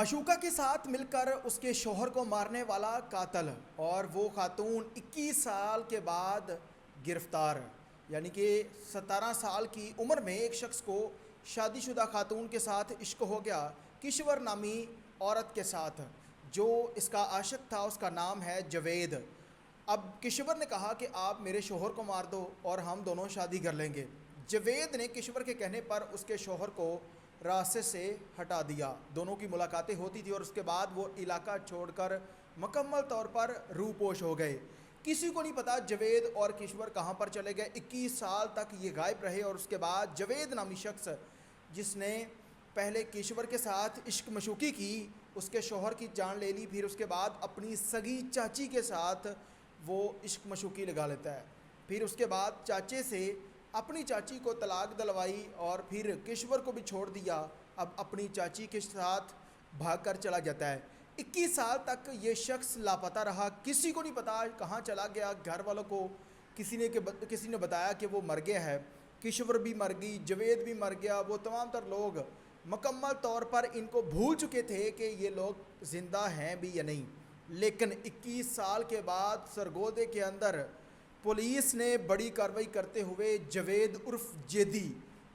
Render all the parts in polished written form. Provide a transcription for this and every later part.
अशोका के साथ मिलकर उसके शौहर को मारने वाला कातिल और वो खातून 21 साल के बाद गिरफ्तार। यानी कि 17 साल की उम्र में एक शख्स को शादीशुदा खातून के साथ इश्क हो गया, किश्वर नामी औरत के साथ। जो इसका आशिक था उसका नाम है जवेद। अब किश्वर ने कहा कि आप मेरे शौहर को मार दो और हम दोनों शादी कर लेंगे। जवेद ने किश्वर के कहने पर उसके शौहर को रास्ते से हटा दिया। दोनों की मुलाकातें होती थी और उसके बाद वो इलाका छोड़कर मुकम्मल तौर पर रूपोश हो गए। किसी को नहीं पता जवेद और किश्वर कहाँ पर चले गए। 21 साल तक ये गायब रहे और उसके बाद जवेद नामी शख्स, जिसने पहले किश्वर के साथ इश्क मशूकी की, उसके शौहर की जान ले ली, फिर उसके बाद अपनी सगी चाची के साथ वो इश्क मशूकी लगा लेता है। फिर उसके बाद चाचे से अपनी चाची को तलाक दिलवाई और फिर किश्वर को भी छोड़ दिया। अब अपनी चाची के साथ भागकर चला जाता है। 21 साल तक ये शख्स लापता रहा, किसी को नहीं पता कहाँ चला गया। घर वालों को किसी ने बताया कि वो मर गया है। किश्वर भी मर गई, जवेद भी मर गया। वो तमाम तर लोग मुकम्मल तौर पर इनको भूल चुके थे कि ये लोग ज़िंदा हैं भी या नहीं। लेकिन 21 साल के बाद सरगोदे के अंदर पुलिस ने बड़ी कार्रवाई करते हुए जवेद उर्फ जेदी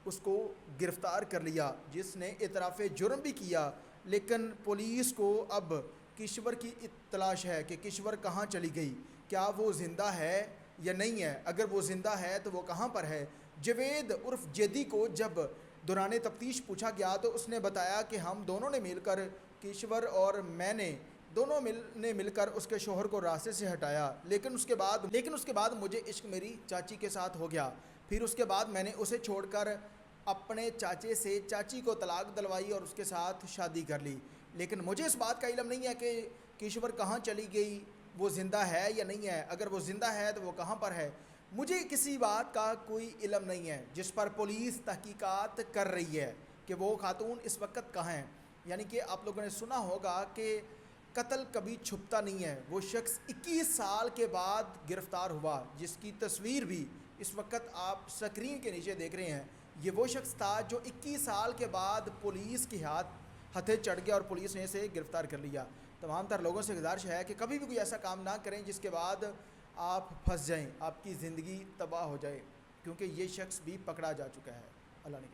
उसको गिरफ़्तार कर लिया, जिसने इतराफ़ जुर्म भी किया। लेकिन पुलिस को अब किश्वर की तलाश है कि किश्वर कहाँ चली गई, क्या वो ज़िंदा है या नहीं है। अगर वो ज़िंदा है तो वो कहाँ पर है। जवेद उर्फ जेदी को जब दौरान तफ्तीश पूछा गया तो उसने बताया कि हम दोनों ने मिलकर, किश्वर और मैंने दोनों ने मिलकर उसके शौहर को रास्ते से हटाया। लेकिन उसके बाद मुझे इश्क मेरी चाची के साथ हो गया। फिर उसके बाद मैंने उसे छोड़कर अपने चाचे से चाची को तलाक दिलवाई और उसके साथ शादी कर ली। लेकिन मुझे इस बात का इल्म नहीं है कि किश्वर कहाँ चली गई, वो ज़िंदा है या नहीं है। अगर वो ज़िंदा है तो वो कहाँ पर है, मुझे किसी बात का कोई इल्म नहीं है, जिस पर पुलिस तहकीकात कर रही है कि वो खातून इस वक्त कहाँ हैं। यानी कि आप लोगों ने सुना होगा कि कत्ल कभी छुपता नहीं है। वो शख्स 21 साल के बाद गिरफ़्तार हुआ, जिसकी तस्वीर भी इस वक्त आप स्क्रीन के नीचे देख रहे हैं। ये वो शख्स था जो 21 साल के बाद पुलिस के हथे चढ़ गया और पुलिस ने इसे गिरफ़्तार कर लिया। तमाम तर लोगों से गुजारिश है कि कभी भी कोई ऐसा काम ना करें जिसके बाद आप फंस जाएं, आपकी ज़िंदगी तबाह हो जाए, क्योंकि ये शख्स भी पकड़ा जा चुका है। अल्लाह ने